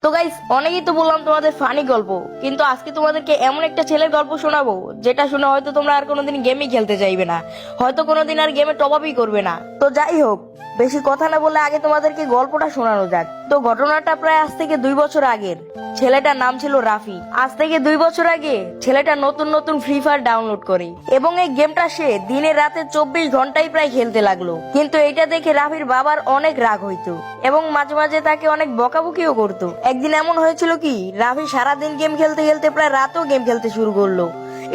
তো গাইস, অনেকেই তো বললাম তোমাদের ফানি গল্প, কিন্তু আজকে তোমাদেরকে এমন একটা ছেলের গল্প শোনাবো যেটা শুনে হয়তো তোমরা আর কোনোদিন গেমই খেলতে চাইবে না, হয়তো কোনোদিন আর গেমে টপ আপই করবে না। তো যাই হোক, বেশি কথা না বলে আগে তোমাদেরকে গল্পটা শোনানো যাক। তো ঘটনাটা প্রায় আজ থেকে 2 বছর আগের। ছেলেটার নাম ছিল রাফি। আজ থেকে 2 বছর আগে ছেলেটা নতুন নতুন ফ্রি ফায়ার ডাউনলোড করে এবং এই গেমটা সে দিনে রাতে 24 ঘন্টাই প্রায় খেলতে লাগলো। কিন্তু এটা দেখে রাফির বাবার অনেক রাগ হইতো এবং মাঝে মাঝে তাকে অনেক বকাবকিও করতো। একদিন এমন হয়েছিল কি, রাফি সারাদিন গেম খেলতে খেলতে প্রায় রাতেও গেম খেলতে শুরু করলো।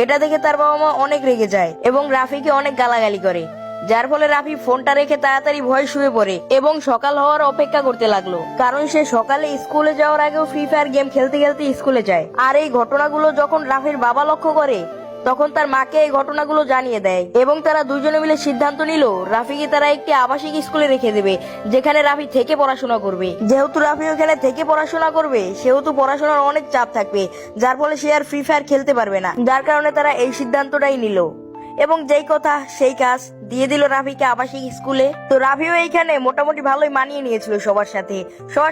এটা দেখে তার বাবা মা অনেক রেগে যায় এবং রাফিকে অনেক গালাগালি করে, যার ফলে রাফি ফোনটা রেখে তাড়াতাড়ি ভয়ে শুয়ে পড়ে এবং সকাল হওয়ার অপেক্ষা করতে লাগলো, কারণ সে সকালে স্কুলে যাওয়ার আগেও ফ্রি ফায়ার গেম খেলতে খেলতে স্কুলে যায়। আর এই ঘটনাগুলো যখন রাফির বাবা লক্ষ্য করে, তখন তার মাকে এই ঘটনাগুলো জানিয়ে দেয় এবং তারা দুজনে মিলে সিদ্ধান্ত নিল রাফিকে তারা একটি আবাসিক স্কুলে রেখে দেবে, যেখানে রাফি থেকে পড়াশোনা করবে। যেহেতু রাফি ওখানে থেকে পড়াশোনা করবে, সেহেতু পড়াশোনার অনেক চাপ থাকবে, যার ফলে সে আর ফ্রি ফায়ার খেলতে পারবে না। যার কারণে তারা এই সিদ্ধান্তটাই নিল এবং যেই কথা সেই কাজ, দিয়ে দিল রাফিকে আবাসিক স্কুলে। তো রাফিও এইখানে মোটামুটি ভালোই মানিয়ে নিয়েছিল সবার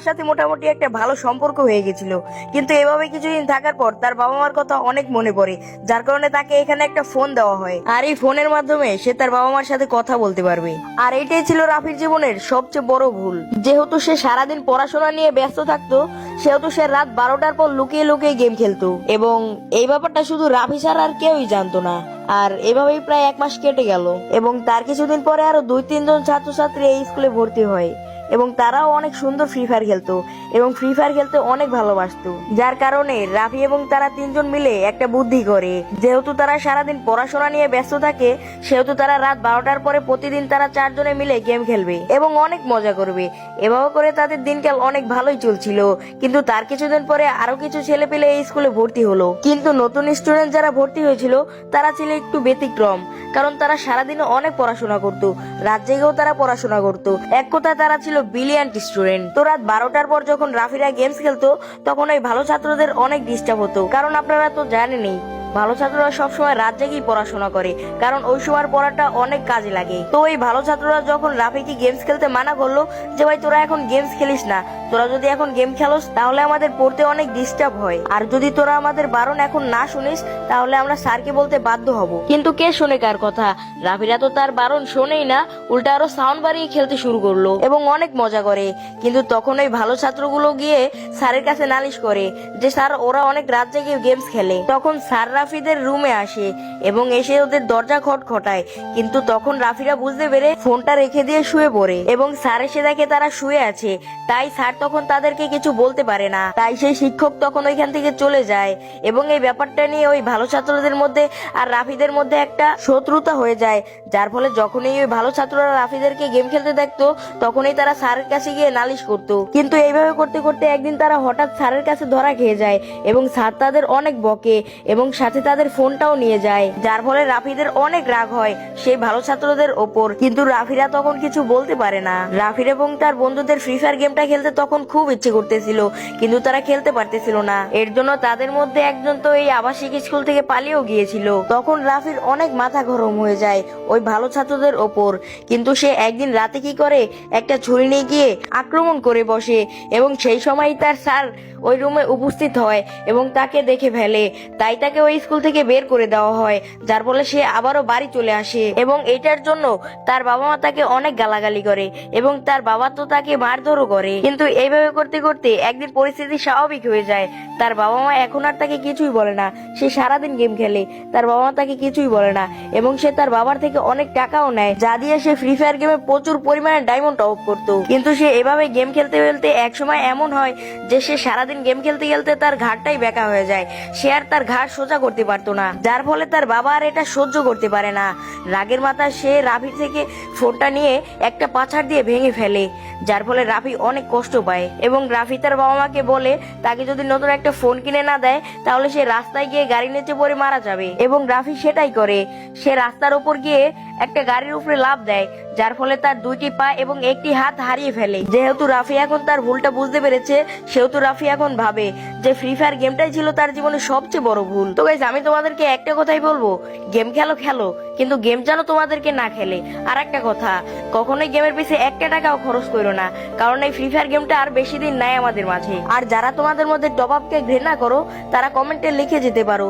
সাথে মোটামুটি একটা ভালো সম্পর্ক হয়ে গেছিল। কিন্তু এভাবে কিছুদিন থাকার পর তার বাবা মার কথা অনেক মনে পড়ে, যার কারণে তাকে এখানে একটা ফোন দেওয়া হয়, আর এই ফোনের মাধ্যমে সে তার বাবা মার সাথে কথা বলতে পারবে। আর এটাই ছিল রাফির জীবনের সবচেয়ে বড় ভুল। যেহেতু সে সারাদিন পড়াশোনা নিয়ে ব্যস্ত থাকতো, সেহেতু সে রাত 12টার পর লুকিয়ে লুকিয়ে গেম খেলতো এবং এই ব্যাপারটা শুধু রাফি ছাড়া আর কেউই জানতো না। আর এভাবেই প্রায় 1 মাস কেটে গেল এবং তার কিছুদিন পরে আরো 2-3 জন ছাত্রছাত্রী এই স্কুলে ভর্তি হয় এবং তারাও অনেক সুন্দর ফ্রি ফায়ার খেলতো এবং ফ্রি ফায়ার খেলতে অনেক ভালোবাসতো। যার কারণে রাফি এবং তারা 3জন মিলে একটা বুদ্ধি করে, যেহেতু তারা সারাদিন পড়াশোনা নিয়ে ব্যস্ত থাকে, সেহেতু তারা রাত 12টার পরে প্রতিদিন তারা 4জনে মিলে গেম খেলবে এবং অনেক মজা করবে। এভাবে করে তাদের দিনকাল অনেক ভালোই চলছিল। কিন্তু তার কিছুদিন পরে আরো কিছু ছেলে পেলে এই স্কুলে ভর্তি হলো, কিন্তু নতুন স্টুডেন্ট যারা ভর্তি হয়েছিল তারা ছিল একটু ব্যতিক্রম, কারণ তারা সারাদিন অনেক পড়াশোনা করতো, রাত জেগেও তারা পড়াশোনা করতো। এক কথায় তারা ছিল ব্রিলিয়ান্ট স্টুডেন্ট। তো রাত 12টার পর যখন রাফিরা গেমস খেলতো, তখন ওই ভালো ছাত্রদের অনেক ডিস্টার্ব হতো, কারণ আপনারা তো জানেনই ভালো ছাত্ররা সবসময় রাত জেগেই পড়াশোনা করে, কারণ ওই সময় পড়াটা অনেক কাজে লাগে। তো ওই ভালো ছাত্ররা যখন রাফিকে গেমস খেলতে মানা করলো যে ভাই তোরা এখন গেমস খেলিস না, তোরা যদি এখন গেম খেলোস তাহলে আমাদের পড়তে অনেক ডিস্টার্ব হয়, আর যদি তোরা আমাদের বারণ এখন না শুনিস তাহলে আমরা স্যারকে বলতে বাধ্য হব। কিন্তু কে শোনে কার কথা? রাফিরা তো তার বারণ শোনেই না, উল্টা আরো সাউন্ড বাড়িয়ে খেলতে শুরু করলো এবং অনেক মজা করে। কিন্তু তখন ওই ভালো ছাত্রগুলো গিয়ে স্যারের কাছে নালিশ করে যে স্যার, ওরা অনেক রাত জেগে গেমস খেলে। তখন স্যার রাফিদের রুমে আসে এবং এসে ওদের দরজা খটখটায়, কিন্তু তখন রাফিরা বুঝতে পেরে ফোনটা রেখে দিয়ে শুয়ে পড়ে এবং স্যার এসে দেখে তারা শুয়ে আছে। তাই স্যার তখন তাদেরকে কিছু বলতে পারে না, তাই সেই শিক্ষক তখন ওইখান থেকে চলে যায় এবং এই ব্যাপারটা নিয়ে ওই ভালো ছাত্রদের মধ্যে আর রাফিদের মধ্যে একটা শত্রুতা হয়ে যায়। যার ফলে যখনই ওই ভালো ছাত্ররা রাফিদেরকে গেম খেলতে দেখতো, তখনই তারা স্যারের কাছে গিয়ে নালিশ করতো। কিন্তু এইভাবে করতে করতে একদিন তারা হঠাৎ স্যারের কাছে ধরা খেয়ে যায় এবং স্যার তাদের অনেক বকে এবং সাথে তাদের ফোনটাও নিয়ে যায়, যার ফলে রাফিদের অনেক রাগ হয় সেই ভালো ছাত্রদের ওপর। কিন্তু রাফিরা তখন কিছু বলতে পারে না। রাফির এবং তার বন্ধুদের ফ্রি ফায়ার গেমটা খেলতে তখন খুব ইচ্ছে করতেছিল, কিন্তু তারা খেলতে পারতেছিল না। এর জন্য তাদের মধ্যে একজন তো এই আবাসিক স্কুল থেকে পালিয়েও গিয়েছিল। তখন রাফির অনেক মাথা গরম হয়ে যায় ওই ভালো ছাত্রদের ওপর, কিন্তু সে একদিন রাতে কি করে, একটা ছুরি নিয়ে গিয়ে আক্রমণ করে বসে এবং সেই সময় তার স্যার ওই রুমে উপস্থিত হয় এবং তাকে দেখে ফেলে। তাই তাকে ওই স্কুল থেকে বের করে দেওয়া হয়, যার ফলে সে আবারও বাড়ি চলে আসে এবং এটার জন্য তার বাবা মা তাকে অনেক গালাগালি করে এবং তার বাবা তো তাকে মারধরও করে। কিন্তু এইভাবে করতে করতে একদিন পরিস্থিতি স্বাভাবিক হয়ে যায়। তার বাবা মা এখন আর তাকে কিছুই বলে না, সে সারাদিন গেম খেলে, তার বাবা মা তাকে কিছুই বলে না এবং সে তার বাবার থেকে অনেক টাকাও নেয়, যা দিয়ে সে ফ্রি ফায়ার গেমে প্রচুর পরিমাণে ডায়মন্ড টপ করতো। কিন্তু সে এভাবে গেম খেলতে খেলতে একসময় এমন হয় যে সে সারাদিন গেম খেলতে খেলতে তার ঘাড়টাই বেঁকা হয়ে যায়, সে আর তার ঘাড় সোজা করতে পারতো না, যার ফলে তার বাবা আর এটা সহ্য করতে পারে না। রাগের মাথায় সে রাফি থেকে ফোনটা নিয়ে একটা পাছাড় দিয়ে ভেঙে ফেলে, যার ফলে রাফি অনেক কষ্ট পায় এবং রাফি তার বাবা মাকে বলে তাকে যদি নতুন একটা ফোন কিনে না দেয় তাহলে সে রাস্তায় গিয়ে গাড়ি নিচে পড়ে মারা যাবে এবং রাফি সেটাই করে। সে রাস্তার উপর গিয়ে একটা গাড়ির উপরে লাফ দেয়, যার ফলে তার 2টি পা এবং একটি হাত হারিয়ে ফেলে। যেহেতু রাফি এখন তার ভুলটা বুঝতে পেরেছে, সেহেতু রাফি এখন ভাবে যে ফ্রি ফায়ার গেমটাই ছিল তার জীবনের সবচেয়ে বড় ভুল। তো গাইস, আমি তোমাদেরকে একটা কথাই বলবো, গেম খেলো খেলো, কিন্তু গেম যেন তোমাদেরকে না খেলে। আর একটা কথা, কখনোই গেমের পিছে একটা টাকাও খরচ করো না, কারণ এই ফ্রি ফায়ার গেমটা আর বেশি দিন নাই আমাদের মাঝে। আর যারা তোমাদের মধ্যে টপ আপকে ঘৃণা করো তারা কমেন্টে লিখে যেতে পারো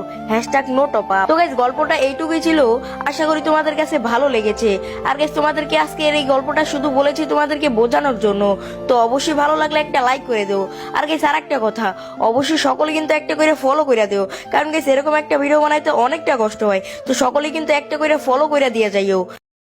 #নো টপ আপ। তো গাইস, গল্পটা এইটুকুই ছিল, আশা করি তোমাদের কাছে ভালো লেগেছে। আর গাইস, তোমাদেরকে আজকে এই গল্পটা শুধু বলেছি তোমাদেরকে বোঝানোর জন্য, তো অবশ্যই ভালো লাগলে একটা লাইক করে দিও। আর গাইস, আর একটা কথা, অবশ্যই সকলে কিন্তু একটা করে ফলো করে দিও, কারণ গাইস এরকম একটা ভিডিও বানাইতে অনেকটা কষ্ট হয়, তো সকলে কিন্তু একটা করে ফলো করে দিয়ে যাইও।